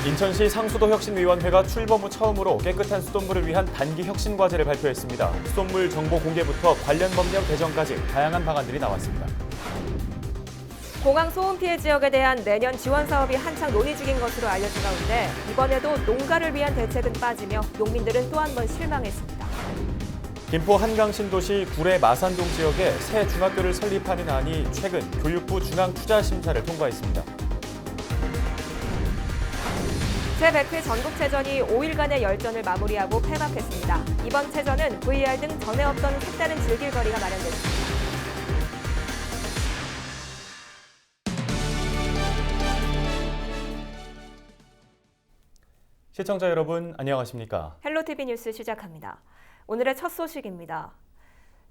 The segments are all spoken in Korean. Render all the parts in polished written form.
인천시 상수도 혁신위원회가 출범 후 처음으로 깨끗한 수돗물을 위한 단기 혁신 과제를 발표했습니다. 수돗물 정보 공개부터 관련 법령 개정까지 다양한 방안들이 나왔습니다. 공항 소음 피해 지역에 대한 내년 지원 사업이 한창 논의 중인 것으로 알려진 가운데 이번에도 농가를 위한 대책은 빠지며 농민들은 또 한 번 실망했습니다. 김포 한강 신도시 구례 마산동 지역에 새 중학교를 설립하는 안이 최근 교육부 중앙투자심사를 통과했습니다. 제100회 전국체전이 5일간의 열전을 마무리하고 폐막했습니다. 이번 체전은 VR 등 전에 없던 색다른 즐길거리가 마련됐습니다. 시청자 여러분, 안녕하십니까? 헬로티비 뉴스 시작합니다. 오늘의 첫 소식입니다.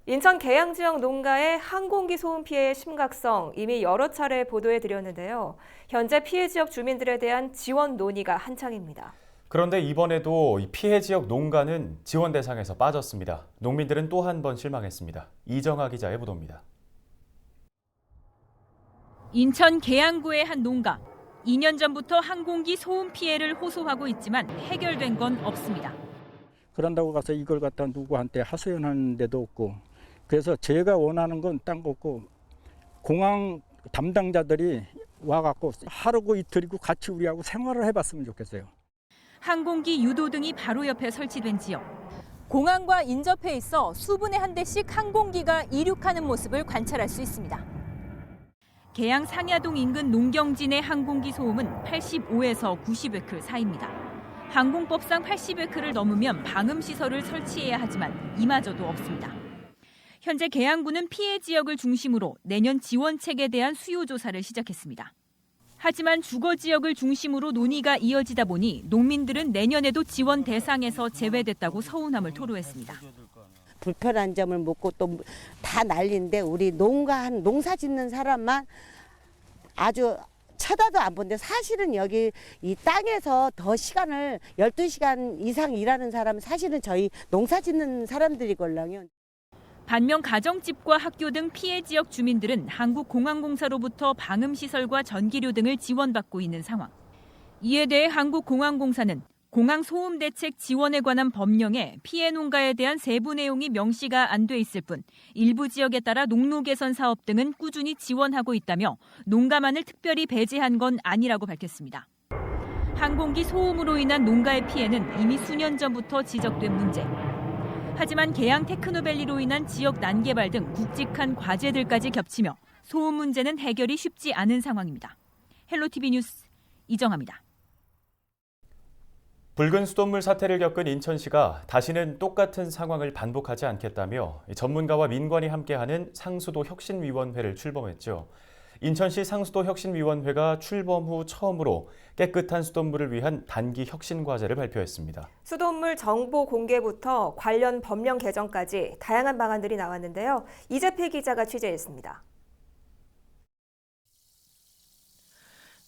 인천 계양 지역 농가의 항공기 소음 피해의 심각성 이미 여러 차례 보도해드렸는데요. 현재 피해 지역 주민들에 대한 지원 논의가 한창입니다. 그런데 이번에도 이 피해 지역 농가는 지원 대상에서 빠졌습니다. 농민들은 또 한 번 실망했습니다. 이정아 기자의 보도입니다. 인천 계양구의 한 농가. 2년 전부터 항공기 소음 피해를 호소하고 있지만 해결된 건 없습니다. 그런다고 가서 이걸 갖다 누구한테 하소연하는 데도 없고, 그래서 제가 원하는 건 딴 거 없고 공항 담당자들이 와갖고 하루고 이틀이고 같이 우리하고 생활을 해봤으면 좋겠어요. 항공기 유도등이 바로 옆에 설치된 지역. 공항과 인접해 있어 수분에 한 대씩 항공기가 이륙하는 모습을 관찰할 수 있습니다. 계양 상야동 인근 농경진의 항공기 소음은 85에서 90베크 사이입니다. 항공법상 80베크를 넘으면 방음시설을 설치해야 하지만 이마저도 없습니다. 현재 계양구는 피해 지역을 중심으로 내년 지원책에 대한 수요조사를 시작했습니다. 하지만 주거 지역을 중심으로 논의가 이어지다 보니 농민들은 내년에도 지원 대상에서 제외됐다고 서운함을 토로했습니다. 불편한 점을 묻고 또 다 난리인데 우리 농사 짓는 사람만 아주 쳐다도 안 본데 사실은 여기 이 땅에서 더 시간을 12시간 이상 일하는 사람은 사실은 저희 농사 짓는 사람들이걸랑요. 반면 가정집과 학교 등 피해 지역 주민들은 한국공항공사로부터 방음시설과 전기료 등을 지원받고 있는 상황. 이에 대해 한국공항공사는 공항 소음 대책 지원에 관한 법령에 피해 농가에 대한 세부 내용이 명시가 안 돼 있을 뿐 일부 지역에 따라 농로 개선 사업 등은 꾸준히 지원하고 있다며 농가만을 특별히 배제한 건 아니라고 밝혔습니다. 항공기 소음으로 인한 농가의 피해는 이미 수년 전부터 지적된 문제. 하지만 계양 테크노밸리로 인한 지역 난개발 등 굵직한 과제들까지 겹치며 소음 문제는 해결이 쉽지 않은 상황입니다. 헬로티비 뉴스 이정아입니다. 붉은 수돗물 사태를 겪은 인천시가 다시는 똑같은 상황을 반복하지 않겠다며 전문가와 민관이 함께하는 상수도 혁신위원회를 출범했죠. 인천시 상수도 혁신위원회가 출범 후 처음으로 깨끗한 수돗물을 위한 단기 혁신 과제를 발표했습니다. 수돗물 정보 공개부터 관련 법령 개정까지 다양한 방안들이 나왔는데요. 이재필 기자가 취재했습니다.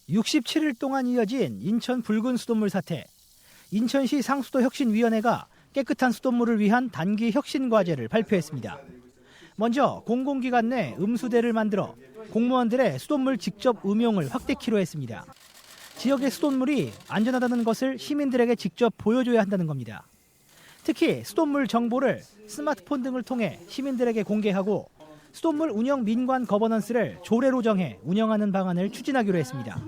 67일 동안 이어진 인천 붉은 수돗물 사태. 인천시 상수도 혁신위원회가 깨끗한 수돗물을 위한 단기 혁신 과제를 발표했습니다. 먼저 공공기관 내 음수대를 만들어 공무원들의 수돗물 직접 음용을 확대키로 했습니다. 지역의 수돗물이 안전하다는 것을 시민들에게 직접 보여줘야 한다는 겁니다. 특히 수돗물 정보를 스마트폰 등을 통해 시민들에게 공개하고 수돗물 운영 민관 거버넌스를 조례로 정해 운영하는 방안을 추진하기로 했습니다.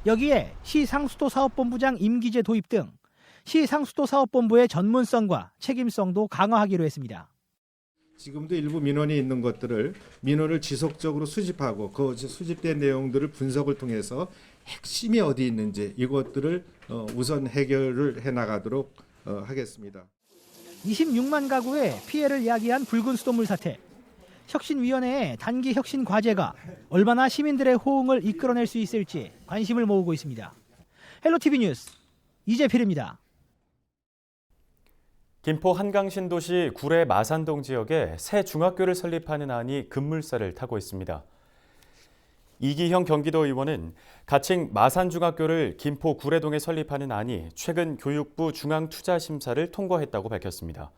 여기에 시 상수도 사업본부장 임기제 도입 등 시 상수도 사업본부의 전문성과 책임성도 강화하기로 했습니다. 지금도 일부 민원이 있는 것들을 민원을 지속적으로 수집하고 그 수집된 내용들을 분석을 통해서 핵심이 어디 있는지 이것들을 우선 해결을 해나가도록 하겠습니다. 26만 가구의 피해를 야기한 붉은 수돗물 사태. 혁신위원회의 단기 혁신 과제가 얼마나 시민들의 호응을 이끌어낼 수 있을지 관심을 모으고 있습니다. 헬로티비 뉴스 이재필입니다. 김포 한강 신도시 구례 마산동 지역에 새 중학교를 설립하는 안이 급물살을 타고 있습니다. 이기형 경기도 의원은 가칭 마산중학교를 김포 구례동에 설립하는 안이 최근 교육부 중앙투자심사를 통과했다고 밝혔습니다.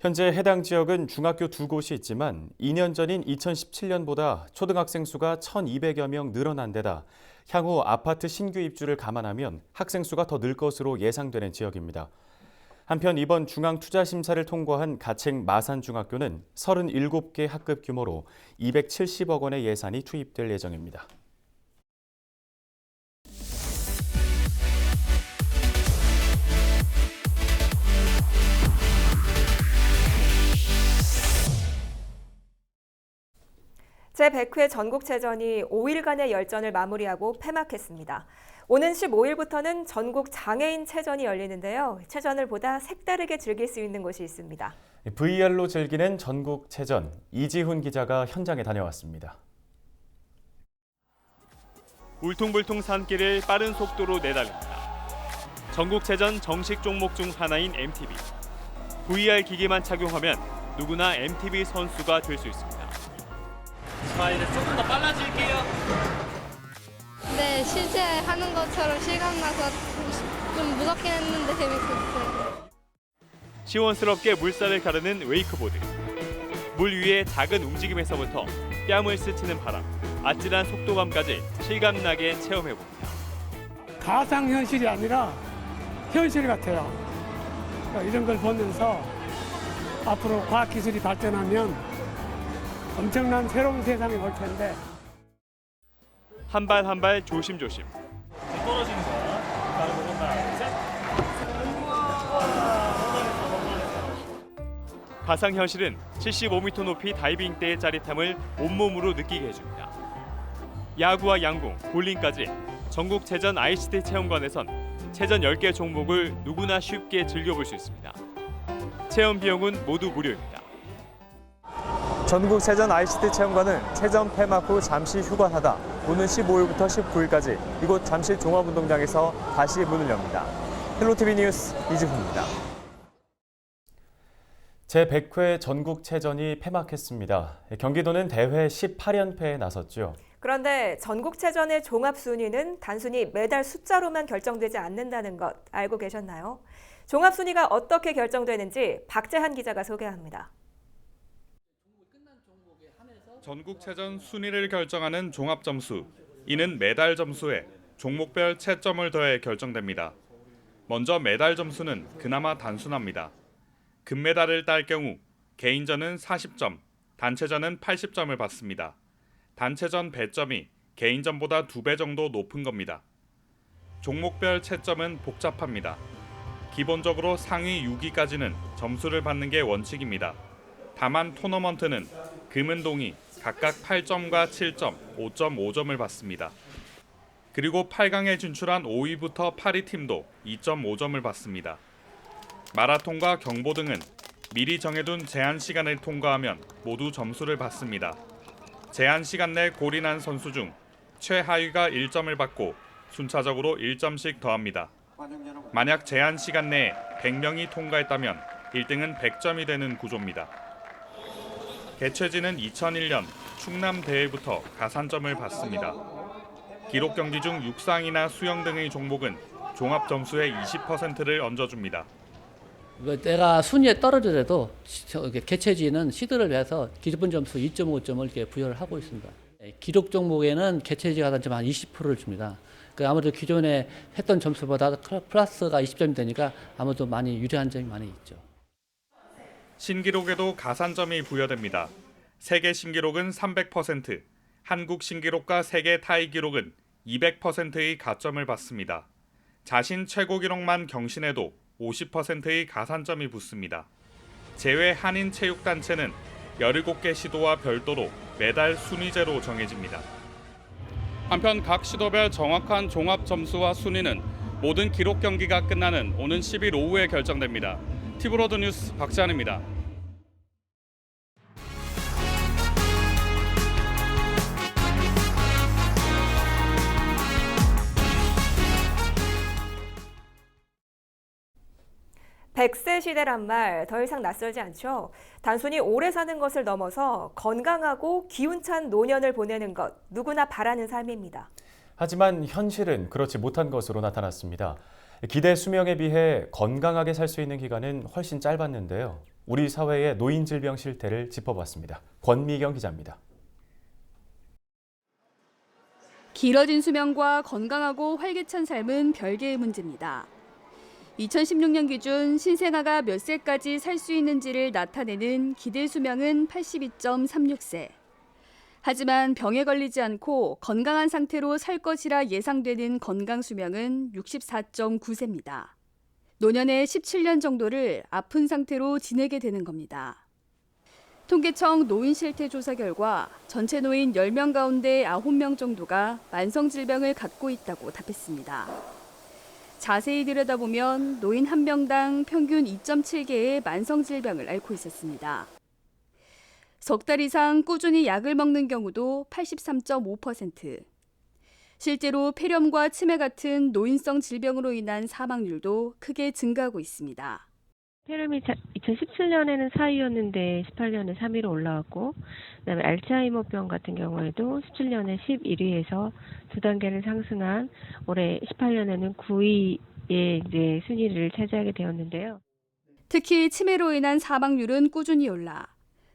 현재 해당 지역은 중학교 2곳이 있지만 2년 전인 2017년보다 초등학생 수가 1,200여 명 늘어난 데다 향후 아파트 신규 입주를 감안하면 학생 수가 더 늘 것으로 예상되는 지역입니다. 한편 이번 중앙투자심사를 통과한 가칭 마산중학교는 37개 학급 규모로 270억 원의 예산이 투입될 예정입니다. 제100회 전국체전이 5일간의 열전을 마무리하고 폐막했습니다. 오는 15일부터는 전국 장애인 체전이 열리는데요. 체전을 보다 색다르게 즐길 수 있는 곳이 있습니다. VR로 즐기는 전국체전, 이지훈 기자가 현장에 다녀왔습니다. 울퉁불퉁 산길을 빠른 속도로 내달립니다. 전국체전 정식 종목 중 하나인 MTB. VR 기기만 착용하면 누구나 MTB 선수가 될 수 있습니다. 자, 이제 조금 더 빨라질게요. 네, 실제 하는 것처럼 실감나서 좀 무섭긴 했는데 재밌었어요. 시원스럽게 물살을 가르는 웨이크보드. 물 위의 작은 움직임에서부터 뺨을 스치는 바람, 아찔한 속도감까지 실감나게 체험해봅니다. 가상현실이 아니라 현실 같아요. 이런 걸 보면서 앞으로 과학기술이 발전하면 엄청난 새로운 세상이 올 텐데. 한 발 한 발 조심조심. 떨어지는 거야. 바로 하나, 셋. 가상현실은 75m 높이 다이빙대의 짜릿함을 온몸으로 느끼게 해줍니다. 야구와 양궁, 볼링까지 전국체전 ICT 체험관에선 체전 10개 종목을 누구나 쉽게 즐겨볼 수 있습니다. 체험 비용은 모두 무료입니다. 전국체전 ICT 체험관은 체전 폐막 후 잠시 휴관하다 오는 15일부터 19일까지 이곳 잠실 종합운동장에서 다시 문을 엽니다. 헬로티비 뉴스 이지훈입니다. 제100회 전국체전이 폐막했습니다. 경기도는 대회 18연패에 나섰죠. 그런데 전국체전의 종합순위는 단순히 메달 숫자로만 결정되지 않는다는 것 알고 계셨나요? 종합순위가 어떻게 결정되는지 박재한 기자가 소개합니다. 전국체전 순위를 결정하는 종합점수, 이는 메달 점수에 종목별 채점을 더해 결정됩니다. 먼저 메달 점수는 그나마 단순합니다. 금메달을 딸 경우 개인전은 40점, 단체전은 80점을 받습니다. 단체전 배점이 개인전보다 2배 정도 높은 겁니다. 종목별 채점은 복잡합니다. 기본적으로 상위 6위까지는 점수를 받는 게 원칙입니다. 다만 토너먼트는 금은동이 각각 8점과 7점, 5.5점을 받습니다. 그리고 8강에 진출한 5위부터 8위 팀도 2.5점을 받습니다. 마라톤과 경보 등은 미리 정해둔 제한 시간을 통과하면 모두 점수를 받습니다. 제한 시간 내 골인한 선수 중 최하위가 1점을 받고 순차적으로 1점씩 더합니다. 만약 제한 시간 내에 100명이 통과했다면 1등은 100점이 되는 구조입니다. 개최지는 2001년 충남 대회부터 가산점을 받습니다. 기록 경기 중 육상이나 수영 등의 종목은 종합 점수의 20%를 얹어줍니다. 내가 순위에 떨어지더라도 개최지는 시드를 위해서 기본 점수 2.5점을 이렇게 부여를 하고 있습니다. 기록 종목에는 개최지 가산점 한 20%를 줍니다. 아무래도 기존에 했던 점수보다 플러스가 20점이 되니까 아무래도 많이 유리한 점이 많이 있죠. 신기록에도 가산점이 부여됩니다. 세계 신기록은 300%, 한국 신기록과 세계 타이 기록은 200%의 가점을 받습니다. 자신 최고 기록만 경신해도 50%의 가산점이 붙습니다. 제외 한인 체육단체는 17개 시도와 별도로 메달 순위제로 정해집니다. 한편 각 시도별 정확한 종합 점수와 순위는 모든 기록 경기가 끝나는 오는 10일 오후에 결정됩니다. 티브로드 뉴스 박재한입니다. 백세 시대란 말 더 이상 낯설지 않죠? 단순히 오래 사는 것을 넘어서 건강하고 기운찬 노년을 보내는 것, 누구나 바라는 삶입니다. 하지만 현실은 그렇지 못한 것으로 나타났습니다. 기대 수명에 비해 건강하게 살 수 있는 기간은 훨씬 짧았는데요. 우리 사회의 노인 질병 실태를 짚어봤습니다. 권미경 기자입니다. 길어진 수명과 건강하고 활기찬 삶은 별개의 문제입니다. 2016년 기준 신생아가 몇 세까지 살 수 있는지를 나타내는 기대 수명은 82.36세. 하지만 병에 걸리지 않고 건강한 상태로 살 것이라 예상되는 건강 수명은 64.9세입니다. 노년의 17년 정도를 아픈 상태로 지내게 되는 겁니다. 통계청 노인실태 조사 결과 전체 노인 10명 가운데 9명 정도가 만성질병을 갖고 있다고 답했습니다. 자세히 들여다보면 노인 한 명당 평균 2.7개의 만성질병을 앓고 있었습니다. 석 달 이상 꾸준히 약을 먹는 경우도 83.5%. 실제로 폐렴과 치매 같은 노인성 질병으로 인한 사망률도 크게 증가하고 있습니다. 폐렴이 2017년에는 4위였는데 18년에 3위로 올라왔고, 그다음에 알츠하이머병 같은 경우에도 17년에 11위에서 두 단계를 상승한 올해 18년에는 9위의 이제 순위를 차지하게 되었는데요. 특히 치매로 인한 사망률은 꾸준히 올라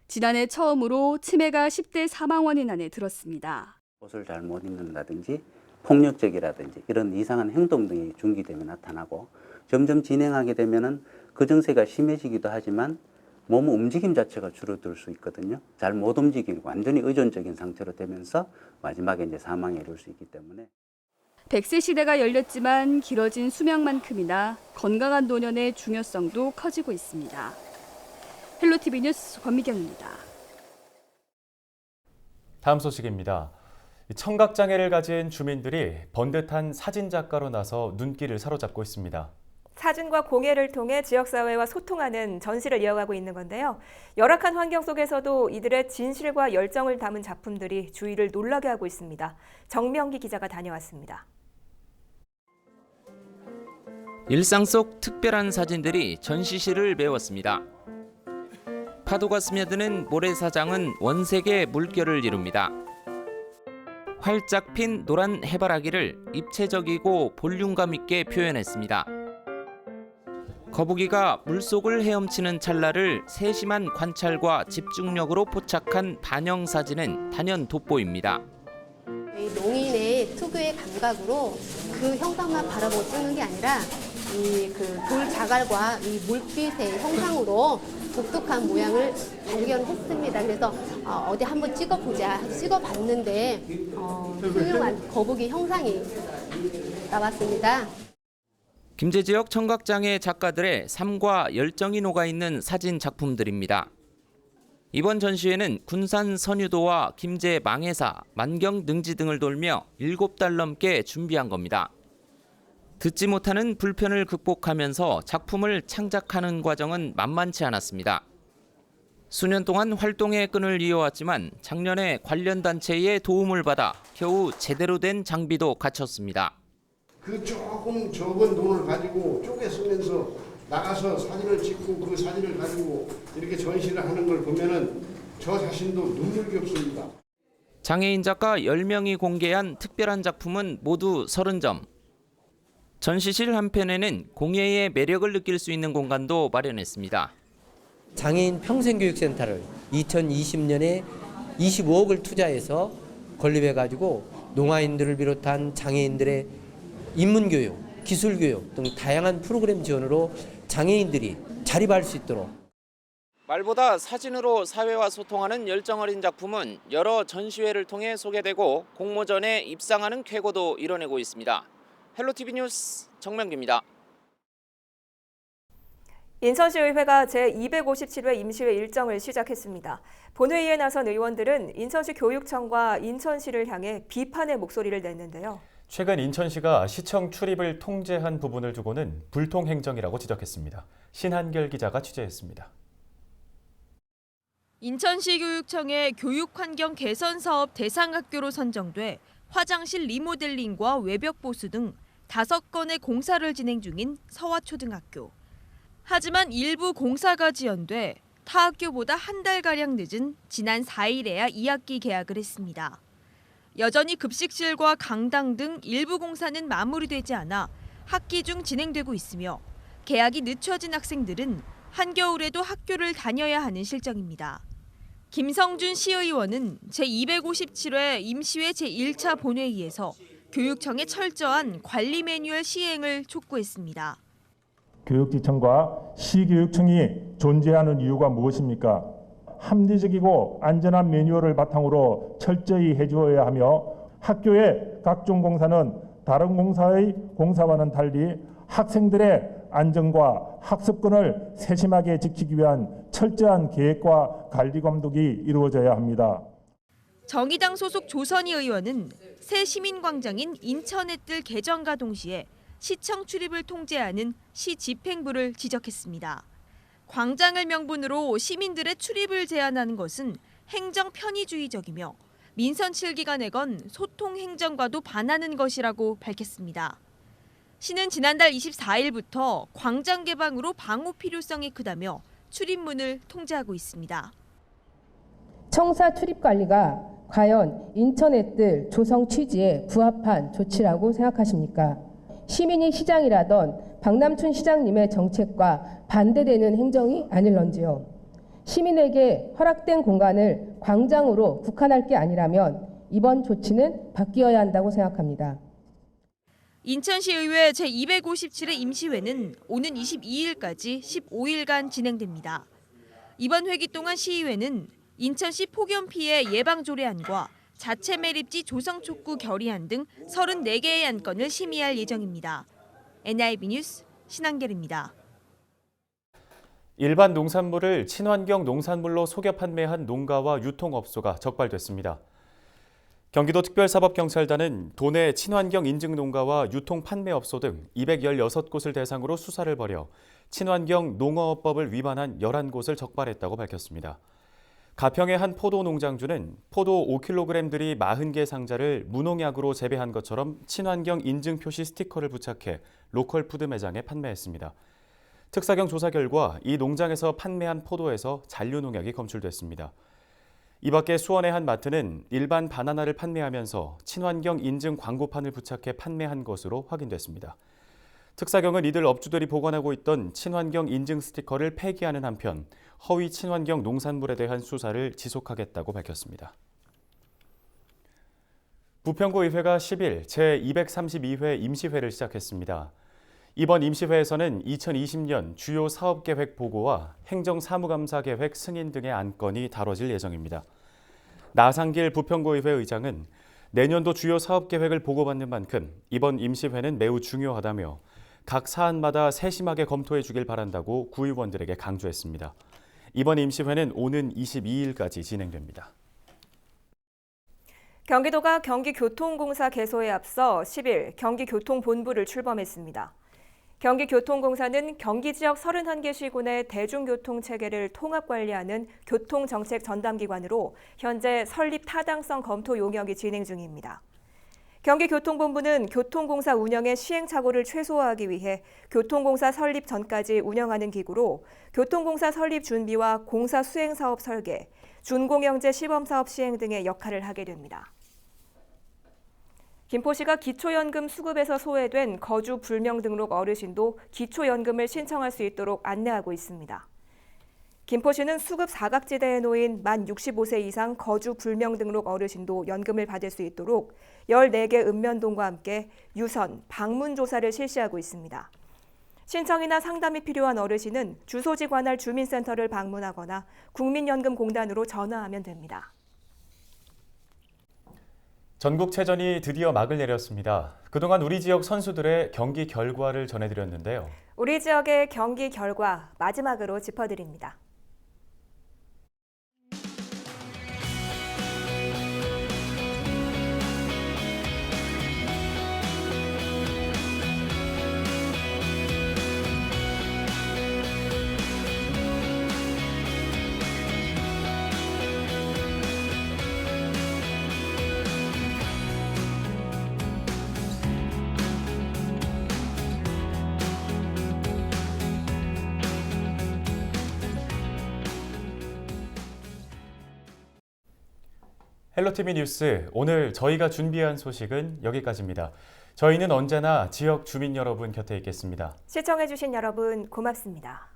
지난해 처음으로 치매가 10대 사망 원인 안에 들었습니다. 옷을 잘 못 입는다든지 폭력적이라든지 이런 이상한 행동 등이 중기되면 나타나고 점점 진행하게 되면은 그 증세가 심해지기도 하지만 몸 움직임 자체가 줄어들 수 있거든요. 잘 못 움직이고 완전히 의존적인 상태로 되면서 마지막에 이제 사망에 이를 수 있기 때문에 100세 시대가 열렸지만 길어진 수명만큼이나 건강한 노년의 중요성도 커지고 있습니다. 헬로티비 뉴스 권미경입니다. 다음 소식입니다. 청각장애를 가진 주민들이 번듯한 사진작가로 나서 눈길을 사로잡고 있습니다. 사진과 공예를 통해 지역사회와 소통하는 전시를 이어가고 있는 건데요. 열악한 환경 속에서도 이들의 진실과 열정을 담은 작품들이 주위를 놀라게 하고 있습니다. 정명기 기자가 다녀왔습니다. 일상 속 특별한 사진들이 전시실을 메웠습니다. 파도가 스며드는 모래사장은 원색의 물결을 이룹니다. 활짝 핀 노란 해바라기를 입체적이고 볼륨감 있게 표현했습니다. 거북이가 물속을 헤엄치는 찰나를 세심한 관찰과 집중력으로 포착한 반영 사진은 단연 돋보입니다. 농인의 특유의 감각으로 그 형상만 바라보고 찍는 게 아니라 이 그 돌 자갈과 이 물빛의 형상으로 독특한 모양을 발견했습니다. 그래서 어디 한번 찍어보자 찍어봤는데 훌륭한 거북이 형상이 나왔습니다. 김제지역 청각장애 작가들의 삶과 열정이 녹아있는 사진 작품들입니다. 이번 전시회는 군산 선유도와 김제 망해사, 만경 능지 등을 돌며 7달 넘게 준비한 겁니다. 듣지 못하는 불편을 극복하면서 작품을 창작하는 과정은 만만치 않았습니다. 수년 동안 활동의 끈을 이어왔지만 작년에 관련 단체의 도움을 받아 겨우 제대로 된 장비도 갖췄습니다. 그 조금 적은 돈을 가지고 쪼개 쓰면서 나가서 사진을 찍고 그 사진을 가지고 이렇게 전시를 하는 걸 보면은 저 자신도 눈물겹습니다. 장애인 작가 10명이 공개한 특별한 작품은 모두 30점. 전시실 한편에는 공예의 매력을 느낄 수 있는 공간도 마련했습니다. 장애인 평생교육센터를 2020년에 25억을 투자해서 건립해가지고 농아인들을 비롯한 장애인들의 인문교육, 기술교육 등 다양한 프로그램 지원으로 장애인들이 자립할 수 있도록. 말보다 사진으로 사회와 소통하는 열정 어린 작품은 여러 전시회를 통해 소개되고 공모전에 입상하는 쾌거도 이뤄내고 있습니다. 헬로티비 뉴스 정명기입니다. 인천시의회가 제257회 임시회 일정을 시작했습니다. 본회의에 나선 의원들은 인천시 교육청과 인천시를 향해 비판의 목소리를 냈는데요. 최근 인천시가 시청 출입을 통제한 부분을 두고는 불통행정이라고 지적했습니다. 신한결 기자가 취재했습니다. 인천시 교육청의 교육환경 개선 사업 대상 학교로 선정돼 화장실 리모델링과 외벽 보수 등 5건의 공사를 진행 중인 서화초등학교. 하지만 일부 공사가 지연돼 타 학교보다 한 달가량 늦은 지난 4일에야 2학기 개학을 했습니다. 여전히 급식실과 강당 등 일부 공사는 마무리되지 않아 학기 중 진행되고 있으며 개학이 늦춰진 학생들은 한겨울에도 학교를 다녀야 하는 실정입니다. 김성준 시의원은 제257회 임시회 제1차 본회의에서 교육청의 철저한 관리 매뉴얼 시행을 촉구했습니다. 교육지청과 시교육청이 존재하는 이유가 무엇입니까? 합리적이고 안전한 매뉴얼을 바탕으로 철저히 해주어야 하며 학교의 각종 공사는 다른 공사의 공사와는 달리 학생들의 안전과 학습권을 세심하게 지키기 위한 철저한 계획과 관리 감독이 이루어져야 합니다. 정의당 소속 조선희 의원은 새 시민광장인 인천의뜰 개정과 동시에 시청 출입을 통제하는 시 집행부를 지적했습니다. 광장을 명분으로 시민들의 출입을 제한하는 것은 행정 편의주의적이며 민선 7기가 내건 소통 행정과도 반하는 것이라고 밝혔습니다. 시는 지난달 24일부터 광장 개방으로 방호 필요성이 크다며 출입문을 통제하고 있습니다. 청사 출입 관리가 과연 인천의 뜰 조성 취지에 부합한 조치라고 생각하십니까? 시민이 시장이라던 박남춘 시장님의 정책과 반대되는 행정이 아닐런지요. 시민에게 허락된 공간을 광장으로 국한할 게 아니라면 이번 조치는 바뀌어야 한다고 생각합니다. 인천시의회 제257회 임시회는 오는 22일까지 15일간 진행됩니다. 이번 회기 동안 시의회는 인천시 폭염 피해 예방 조례안과 자체 매립지 조성 촉구 결의안 등 34개의 안건을 심의할 예정입니다. NIB 뉴스 신한결입니다. 일반 농산물을 친환경 농산물로 속여 판매한 농가와 유통업소가 적발됐습니다. 경기도 특별사법경찰단은 도내 친환경 인증 농가와 유통 판매업소 등 216곳을 대상으로 수사를 벌여 친환경 농어업법을 위반한 11곳을 적발했다고 밝혔습니다. 가평의 한 포도 농장주는 포도 5kg들이 40개 상자를 무농약으로 재배한 것처럼 친환경 인증 표시 스티커를 부착해 로컬 푸드 매장에 판매했습니다. 특사경 조사 결과 이 농장에서 판매한 포도에서 잔류 농약이 검출됐습니다. 이 밖에 수원의 한 마트는 일반 바나나를 판매하면서 친환경 인증 광고판을 부착해 판매한 것으로 확인됐습니다. 특사경은 이들 업주들이 보관하고 있던 친환경 인증 스티커를 폐기하는 한편 허위 친환경 농산물에 대한 수사를 지속하겠다고 밝혔습니다. 부평구의회가 10일 제232회 임시회를 시작했습니다. 이번 임시회에서는 2020년 주요 사업계획 보고와 행정사무감사계획 승인 등의 안건이 다뤄질 예정입니다. 나상길 부평구의회 의장은 내년도 주요 사업계획을 보고받는 만큼 이번 임시회는 매우 중요하다며 각 사안마다 세심하게 검토해 주길 바란다고 구의원들에게 강조했습니다. 이번 임시회는 오는 22일까지 진행됩니다. 경기도가 경기교통공사 개소에 앞서 10일 경기교통본부를 출범했습니다. 경기교통공사는 경기 지역 31개 시군의 대중교통 체계를 통합 관리하는 교통정책 전담기관으로 현재 설립 타당성 검토 용역이 진행 중입니다. 경기교통본부는 교통공사 운영의 시행착오를 최소화하기 위해 교통공사 설립 전까지 운영하는 기구로 교통공사 설립 준비와 공사 수행사업 설계, 준공영제 시범사업 시행 등의 역할을 하게 됩니다. 김포시가 기초연금 수급에서 소외된 거주 불명 등록 어르신도 기초연금을 신청할 수 있도록 안내하고 있습니다. 김포시는 수급 사각지대에 놓인 만 65세 이상 거주 불명 등록 어르신도 연금을 받을 수 있도록 14개 읍면동과 함께 유선, 방문 조사를 실시하고 있습니다. 신청이나 상담이 필요한 어르신은 주소지 관할 주민센터를 방문하거나 국민연금공단으로 전화하면 됩니다. 전국체전이 드디어 막을 내렸습니다. 그동안 우리 지역 선수들의 경기 결과를 전해드렸는데요. 우리 지역의 경기 결과 마지막으로 짚어드립니다. 헬로티비 뉴스, 오늘 저희가 준비한 소식은 여기까지입니다. 저희는 언제나 지역 주민 여러분 곁에 있겠습니다. 시청해주신 여러분 고맙습니다.